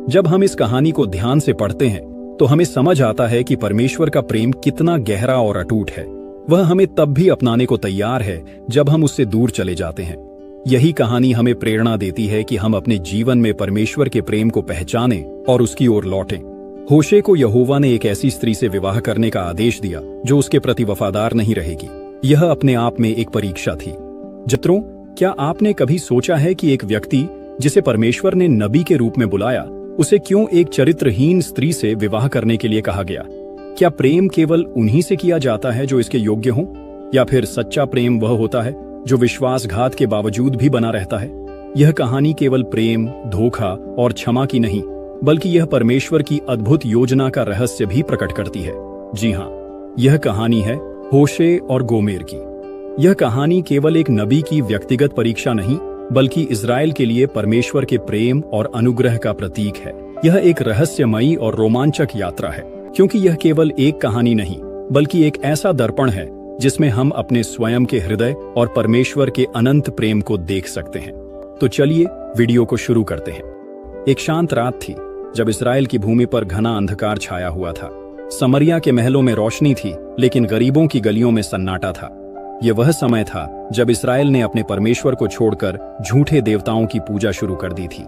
जब हम इस कहानी को ध्यान से पढ़ते हैं तो हमें समझ आता है कि परमेश्वर का प्रेम कितना गहरा और अटूट है। वह हमें तब भी अपनाने को तैयार है जब हम उससे दूर चले जाते हैं। यही कहानी हमें प्रेरणा देती है कि हम अपने जीवन में परमेश्वर के प्रेम को पहचानें और उसकी ओर लौटें। होशे को यहोवा ने एक ऐसी स्त्री से विवाह करने का आदेश दिया जो उसके प्रति वफादार नहीं रहेगी। यह अपने आप में एक परीक्षा थी। मित्रों, क्या आपने कभी सोचा है कि एक व्यक्ति जिसे परमेश्वर ने नबी के रूप में बुलाया, उसे क्यों एक चरित्रहीन स्त्री से विवाह करने के लिए कहा गया? क्या प्रेम केवल उन्हीं से किया जाता है जो इसके योग्य हों, या फिर सच्चा प्रेम वह होता है जो विश्वासघात के बावजूद भी बना रहता है? यह कहानी केवल प्रेम, धोखा और क्षमा की नहीं, बल्कि यह परमेश्वर की अद्भुत योजना का रहस्य भी प्रकट करती है। जी हाँ, यह कहानी है होशे और गोमेर की। यह कहानी केवल एक नबी की व्यक्तिगत परीक्षा नहीं, बल्कि इज़राइल के लिए परमेश्वर के प्रेम और अनुग्रह का प्रतीक है। यह एक रहस्यमयी और रोमांचक यात्रा है, क्योंकि यह केवल एक कहानी नहीं, बल्कि एक ऐसा दर्पण है जिसमें हम अपने स्वयं के हृदय और परमेश्वर के अनंत प्रेम को देख सकते हैं। तो चलिए वीडियो को शुरू करते हैं। एक शांत रात थी जब इज़राइल की भूमि पर घना अंधकार छाया हुआ था। समरिया के महलों में रोशनी थी, लेकिन गरीबों की गलियों में सन्नाटा था। यह वह समय था जब इस्राएल ने अपने परमेश्वर को छोड़कर झूठे देवताओं की पूजा शुरू कर दी थी।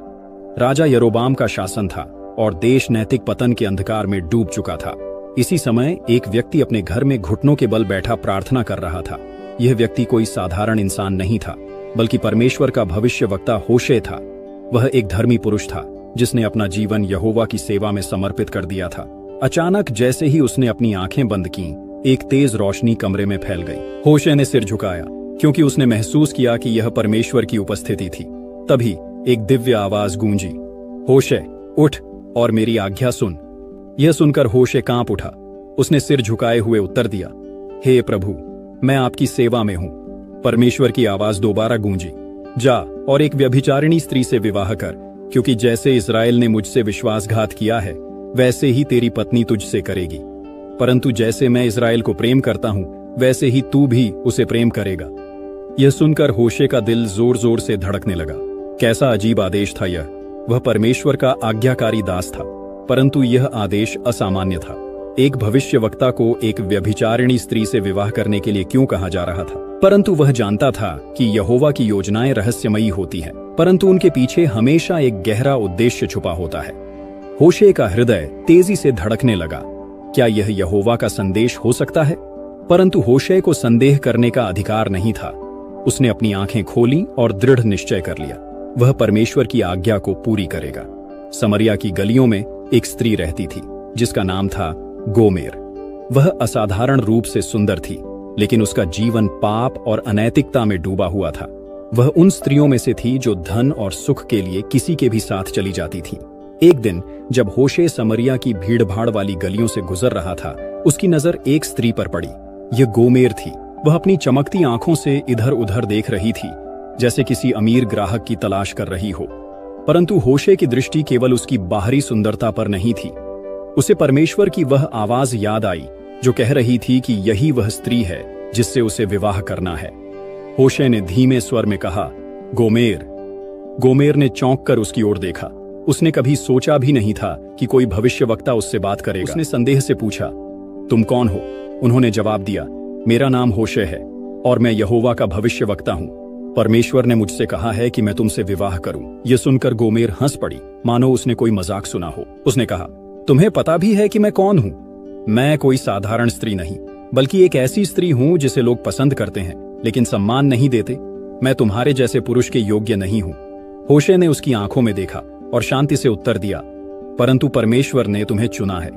राजा यरोबाम का शासन था और देश नैतिक पतन के अंधकार में डूब चुका था। इसी समय एक व्यक्ति अपने घर में घुटनों के बल बैठा प्रार्थना कर रहा था। यह व्यक्ति कोई साधारण इंसान नहीं था, बल्कि परमेश्वर का भविष्यवक्ता होशे था। वह एक धर्मी पुरुष था जिसने अपना जीवन यहोवा की सेवा में समर्पित कर दिया था। अचानक जैसे ही उसने अपनी आंखें बंद की, एक तेज रोशनी कमरे में फैल गई। होशे ने सिर झुकाया, क्योंकि उसने महसूस किया कि यह परमेश्वर की उपस्थिति थी। तभी एक दिव्य आवाज गूंजी, होशे, उठ और मेरी आज्ञा सुन। यह सुनकर होशे कांप उठा। उसने सिर झुकाए हुए उत्तर दिया, हे प्रभु, मैं आपकी सेवा में हूं। परमेश्वर की आवाज दोबारा गूंजी, जा और एक व्यभिचारिणी स्त्री से विवाह कर, क्योंकि जैसे इस्राएल ने मुझसे विश्वासघात किया है, वैसे ही तेरी पत्नी तुझसे करेगी। परंतु जैसे मैं इस्राएल को प्रेम करता हूं, वैसे ही तू भी उसे प्रेम करेगा। यह सुनकर होशे का दिल जोर जोर से धड़कने लगा। कैसा अजीब आदेश था यह! वह परमेश्वर का आज्ञाकारी दास था, परंतु यह आदेश असामान्य था। एक भविष्यवक्ता को एक व्यभिचारिणी स्त्री से विवाह करने के लिए क्यों कहा जा रहा था? परंतु वह जानता था कि यहोवा की योजनाएं रहस्यमयी होती हैं, परंतु उनके पीछे हमेशा एक गहरा उद्देश्य छुपा होता है। होशे का हृदय तेजी से धड़कने लगा। क्या यह यहोवा का संदेश हो सकता है? परंतु होशे को संदेह करने का अधिकार नहीं था। उसने अपनी आंखें खोली और दृढ़ निश्चय कर लिया, वह परमेश्वर की आज्ञा को पूरी करेगा। समरिया की गलियों में एक स्त्री रहती थी जिसका नाम था गोमेर। वह असाधारण रूप से सुंदर थी, लेकिन उसका जीवन पाप और अनैतिकता में डूबा हुआ था। वह उन स्त्रियों में से थी जो धन और सुख के लिए किसी के भी साथ चली जाती थी। एक दिन जब होशे समरिया की भीड़भाड़ वाली गलियों से गुजर रहा था, उसकी नजर एक स्त्री पर पड़ी। यह गोमेर थी। वह अपनी चमकती आंखों से इधर उधर देख रही थी, जैसे किसी अमीर ग्राहक की तलाश कर रही हो। परंतु होशे की दृष्टि केवल उसकी बाहरी सुंदरता पर नहीं थी। उसे परमेश्वर की वह आवाज याद आई जो कह रही थी कि यही वह स्त्री है जिससे उसे विवाह करना है। होशे ने धीमे स्वर में कहा, गोमेर। गोमेर ने चौंक कर उसकी ओर देखा। उसने कभी सोचा भी नहीं था कि कोई भविष्यवक्ता उससे बात करेगा। उसने संदेह से पूछा, तुम कौन हो? उन्होंने जवाब दिया, मेरा नाम होशे है और मैं यहोवा का भविष्यवक्ता हूं। परमेश्वर ने मुझसे कहा है कि मैं तुमसे विवाह करूं। यह सुनकर गोमेर हंस पड़ी, मानो उसने कोई मजाक सुना हो। उसने कहा, तुम्हें पता भी है कि मैं कौन हूं? मैं कोई साधारण स्त्री नहीं, बल्कि एक ऐसी स्त्री हूं जिसे लोग पसंद करते हैं लेकिन सम्मान नहीं देते। मैं तुम्हारे जैसे पुरुष के योग्य नहीं हूं। होशे ने उसकी आंखों में देखा और शांति से उत्तर दिया, परंतु परमेश्वर ने तुम्हें चुना है।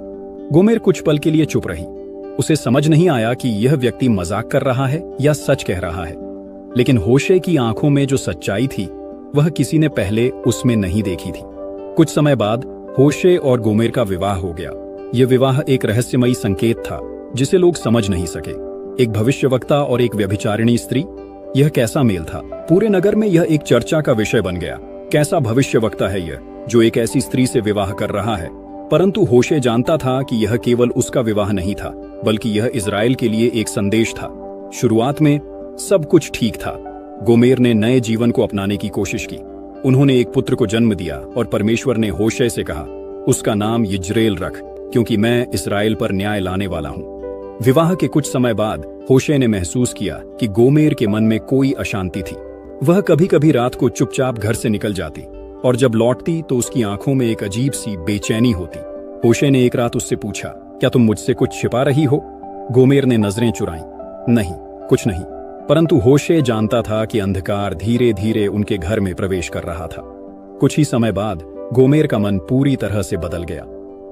गोमेर कुछ पल के लिए चुप रही। उसे समझ नहीं आया कि यह व्यक्ति मजाक कर रहा है या सच कह रहा है, लेकिन होशे की आंखों में जो सच्चाई थी वह किसी ने पहले उसमें नहीं देखी थी। कुछ समय बाद होशे और गोमेर का विवाह हो गया। यह विवाह एक रहस्यमयी संकेत था जिसे लोग समझ नहीं सके। एक भविष्यवक्ता और एक व्यभिचारिणी स्त्री, यह कैसा मेल था! पूरे नगर में यह एक चर्चा का विषय बन गया। कैसा भविष्यवक्ता है यह जो एक ऐसी स्त्री से विवाह कर रहा है? परंतु होशे जानता था कि यह केवल उसका विवाह नहीं था, बल्कि यह इज़राइल के लिए एक संदेश था। शुरुआत में सब कुछ ठीक था। गोमेर ने नए जीवन को अपनाने की कोशिश की। उन्होंने एक पुत्र को जन्म दिया और परमेश्वर ने होशे से कहा, उसका नाम यिज्रेल रख, क्योंकि मैं इस्राएल पर न्याय लाने वाला हूं। विवाह के कुछ समय बाद होशे ने महसूस किया कि गोमेर के मन में कोई अशांति थी। वह कभी कभी रात को चुपचाप घर से निकल जाती और जब लौटती तो उसकी आंखों में एक अजीब सी बेचैनी होती। होशे ने एक रात उससे पूछा, क्या तुम मुझसे कुछ छिपा रही हो? गोमेर ने नजरें चुराईं। नहीं, कुछ नहीं। परंतु होशे जानता था कि अंधकार धीरे धीरे उनके घर में प्रवेश कर रहा था। कुछ ही समय बाद गोमेर का मन पूरी तरह से बदल गया।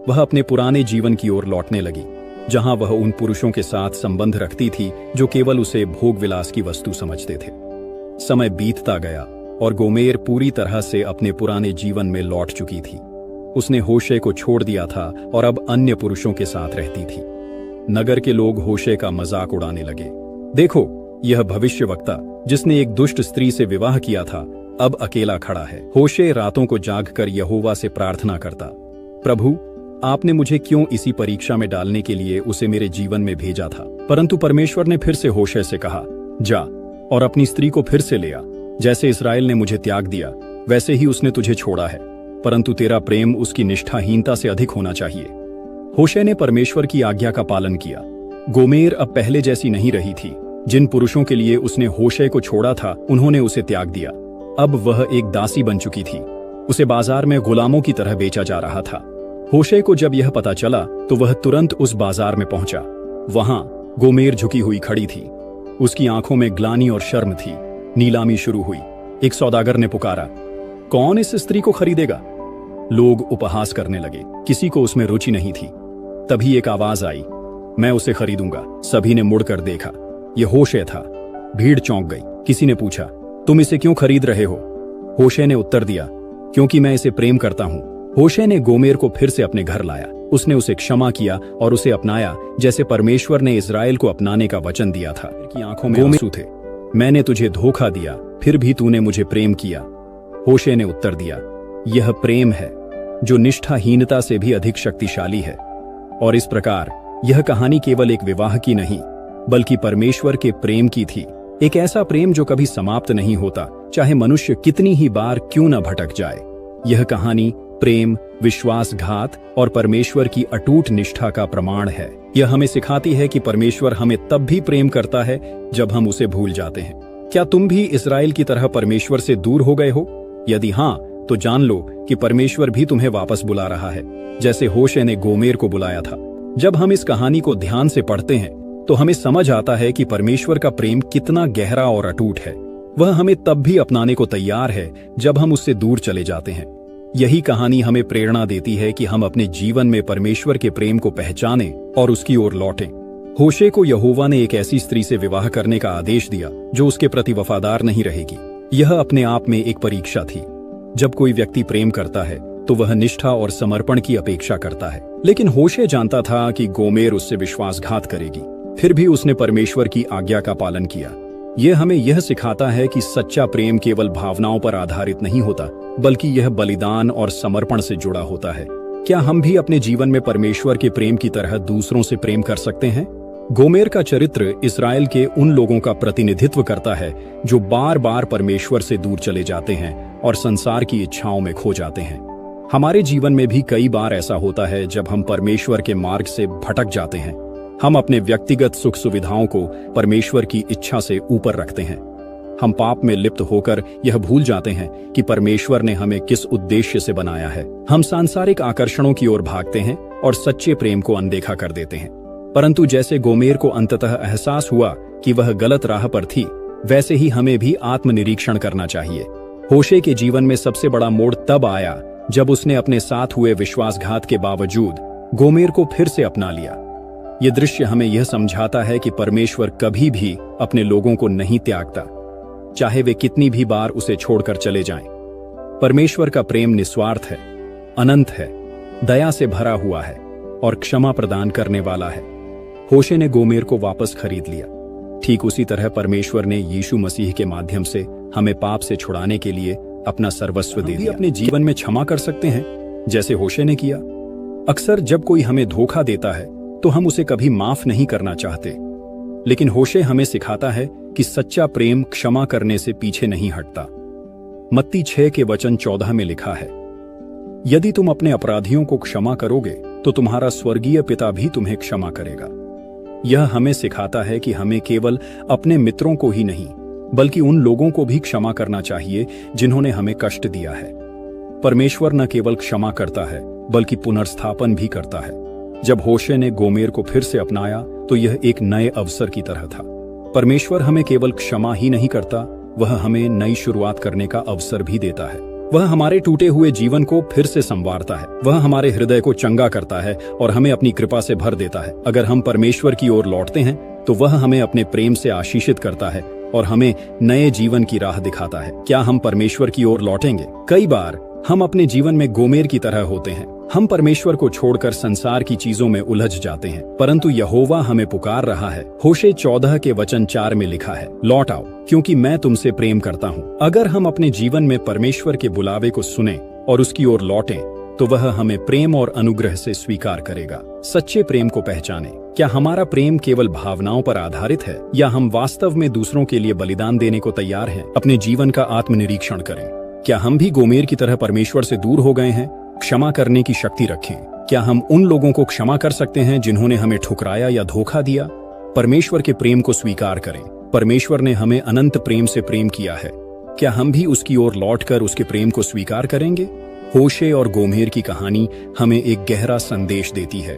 वह अपने पुराने जीवन की ओर लौटने लगी, जहां वह उन पुरुषों के साथ संबंध रखती थी जो केवल उसे भोग विलास की वस्तु समझते थे। समय बीतता गया और गोमेर पूरी तरह से अपने पुराने जीवन में लौट चुकी थी। उसने होशे को छोड़ दिया था और अब अन्य पुरुषों के साथ रहती थी। नगर के लोग होशे का मजाक उड़ाने लगे। देखो, यह भविष्यवक्ता जिसने एक दुष्ट स्त्री से विवाह किया था अब अकेला खड़ा है। होशे रातों को जागकर यहोवा से प्रार्थना करता, प्रभु, आपने मुझे क्यों इसी परीक्षा में डालने के लिए उसे मेरे जीवन में भेजा था? परंतु परमेश्वर ने फिर से होशे से कहा, जा और अपनी स्त्री को फिर से ले आ। जैसे इस्राएल ने मुझे त्याग दिया वैसे ही उसने तुझे छोड़ा है, परंतु तेरा प्रेम उसकी निष्ठाहीनता से अधिक होना चाहिए। होशे ने परमेश्वर की आज्ञा का पालन किया। गोमेर अब पहले जैसी नहीं रही थी। जिन पुरुषों के लिए उसने होशे को छोड़ा था उन्होंने उसे त्याग दिया। अब वह एक दासी बन चुकी थी। उसे बाजार में गुलामों की तरह बेचा जा रहा था। होशे को जब यह पता चला तो वह तुरंत उस बाजार में पहुंचा। वहां गोमेर झुकी हुई खड़ी थी। उसकी आंखों में ग्लानि और शर्म थी। नीलामी शुरू हुई। एक सौदागर ने पुकारा, कौन इस स्त्री को खरीदेगा? लोग उपहास करने लगे। किसी को उसमें रुचि नहीं थी। तभी एक आवाज आई, मैं उसे खरीदूंगा। सभी ने मुड़कर देखा। यह होशे था। भीड़ चौंक गई। किसी ने पूछा, तुम इसे क्यों खरीद रहे हो? होशे ने उत्तर दिया, क्योंकि मैं इसे प्रेम करता हूं। होशे ने गोमेर को फिर से अपने घर लाया। उसने उसे क्षमा किया और उसे अपनाया जैसे परमेश्वर ने इस्राएल को अपनाने का वचन दिया था। की आंखों में आंसू थे। मैंने तुझे धोखा दिया, फिर भी तूने मुझे प्रेम किया। होशे ने उत्तर दिया, यह प्रेम है जो निष्ठाहीनता से भी अधिक शक्तिशाली है। और इस प्रकार यह कहानी केवल एक विवाह की नहीं बल्कि परमेश्वर के प्रेम की थी। एक ऐसा प्रेम जो कभी समाप्त नहीं होता, चाहे मनुष्य कितनी ही बार क्यों न भटक जाए। यह कहानी प्रेम, विश्वासघात और परमेश्वर की अटूट निष्ठा का प्रमाण है। यह हमें सिखाती है कि परमेश्वर हमें तब भी प्रेम करता है जब हम उसे भूल जाते हैं। क्या तुम भी इस्राएल की तरह परमेश्वर से दूर हो गए हो? यदि हाँ, तो जान लो कि परमेश्वर भी तुम्हें वापस बुला रहा है, जैसे होशे ने गोमेर को बुलाया था। जब हम इस कहानी को ध्यान से पढ़ते हैं तो हमें समझ आता है कि परमेश्वर का प्रेम कितना गहरा और अटूट है। वह हमें तब भी अपनाने को तैयार है जब हम उससे दूर चले जाते हैं। यही कहानी हमें प्रेरणा देती है कि हम अपने जीवन में परमेश्वर के प्रेम को पहचानें और उसकी ओर लौटें। होशे को यहोवा ने एक ऐसी स्त्री से विवाह करने का आदेश दिया जो उसके प्रति वफादार नहीं रहेगी। यह अपने आप में एक परीक्षा थी। जब कोई व्यक्ति प्रेम करता है तो वह निष्ठा और समर्पण की अपेक्षा करता है। लेकिन होशे जानता था कि गोमेर उससे विश्वासघात करेगी। फिर भी उसने परमेश्वर की आज्ञा का पालन किया। यह हमें यह सिखाता है कि सच्चा प्रेम केवल भावनाओं पर आधारित नहीं होता बल्कि यह बलिदान और समर्पण से जुड़ा होता है। क्या हम भी अपने जीवन में परमेश्वर के प्रेम की तरह दूसरों से प्रेम कर सकते हैं? गोमेर का चरित्र इस्राएल के उन लोगों का प्रतिनिधित्व करता है जो बार बार परमेश्वर से दूर चले जाते हैं और संसार की इच्छाओं में खो जाते हैं। हमारे जीवन में भी कई बार ऐसा होता है जब हम परमेश्वर के मार्ग से भटक जाते हैं। हम अपने व्यक्तिगत सुख सुविधाओं को परमेश्वर की इच्छा से ऊपर रखते हैं। हम पाप में लिप्त होकर यह भूल जाते हैं कि परमेश्वर ने हमें किस उद्देश्य से बनाया है। हम सांसारिक आकर्षणों की ओर भागते हैं और सच्चे प्रेम को अनदेखा कर देते हैं। परंतु जैसे गोमेर को अंततः एहसास हुआ कि वह गलत राह पर थी, वैसे ही हमें भी आत्मनिरीक्षण करना चाहिए। होशे के जीवन में सबसे बड़ा मोड़ तब आया जब उसने अपने साथ हुए विश्वासघात के बावजूद गोमेर को फिर से अपना लिया। यह दृश्य हमें यह समझाता है कि परमेश्वर कभी भी अपने लोगों को नहीं त्यागता, चाहे वे कितनी भी बार उसे छोड़कर चले जाएं। परमेश्वर का प्रेम निस्वार्थ है, अनंत है, दया से भरा हुआ है और क्षमा प्रदान करने वाला है। होशे ने गोमेर को वापस खरीद लिया। ठीक उसी तरह परमेश्वर ने यीशु मसीह के माध्यम से हमें पाप से छुड़ाने के लिए अपना सर्वस्व दे दिया। अपने जीवन में क्षमा कर सकते हैं जैसे होशे ने किया। अक्सर जब कोई हमें धोखा देता है तो हम उसे कभी माफ नहीं करना चाहते, लेकिन होशे हमें सिखाता है कि सच्चा प्रेम क्षमा करने से पीछे नहीं हटता। मत्ती 6 के वचन 14 में लिखा है, यदि तुम अपने अपराधियों को क्षमा करोगे तो तुम्हारा स्वर्गीय पिता भी तुम्हें क्षमा करेगा। यह हमें सिखाता है कि हमें केवल अपने मित्रों को ही नहीं बल्कि उन लोगों को भी क्षमा करना चाहिए जिन्होंने हमें कष्ट दिया है। परमेश्वर न केवल क्षमा करता है बल्कि पुनर्स्थापन भी करता है। जब होशे ने गोमेर को फिर से अपनाया तो यह एक नए अवसर की तरह था। परमेश्वर हमें केवल क्षमा ही नहीं करता, वह हमें नई शुरुआत करने का अवसर भी देता है। वह हमारे टूटे हुए जीवन को फिर से संवारता है, वह हमारे हृदय को चंगा करता है और हमें अपनी कृपा से भर देता है। अगर हम परमेश्वर की ओर लौटते हैं तो वह हमें अपने प्रेम से आशीषित करता है और हमें नए जीवन की राह दिखाता है। क्या हम परमेश्वर की ओर लौटेंगे? कई बार हम अपने जीवन में गोमेर की तरह होते हैं। हम परमेश्वर को छोड़कर संसार की चीजों में उलझ जाते हैं, परंतु यहोवा हमें पुकार रहा है। होशे 14 के वचन 4 में लिखा है, लौट आओ क्योंकि मैं तुमसे प्रेम करता हूँ। अगर हम अपने जीवन में परमेश्वर के बुलावे को सुने और उसकी ओर लौटें तो वह हमें प्रेम और अनुग्रह से स्वीकार करेगा। सच्चे प्रेम को पहचानें। क्या हमारा प्रेम केवल भावनाओं पर आधारित है या हम वास्तव में दूसरों के लिए बलिदान देने को तैयार हैं? अपने जीवन का आत्मनिरीक्षण करें। क्या हम भी गोमेर की तरह परमेश्वर से दूर हो गए हैं? क्षमा करने की शक्ति रखें। क्या हम उन लोगों को क्षमा कर सकते हैं जिन्होंने हमें ठुकराया या धोखा दिया? परमेश्वर के प्रेम को स्वीकार करें। परमेश्वर ने हमें अनंत प्रेम से प्रेम किया है। क्या हम भी उसकी ओर लौटकर उसके प्रेम को स्वीकार करेंगे? होशे और गोमेर की कहानी हमें एक गहरा संदेश देती है।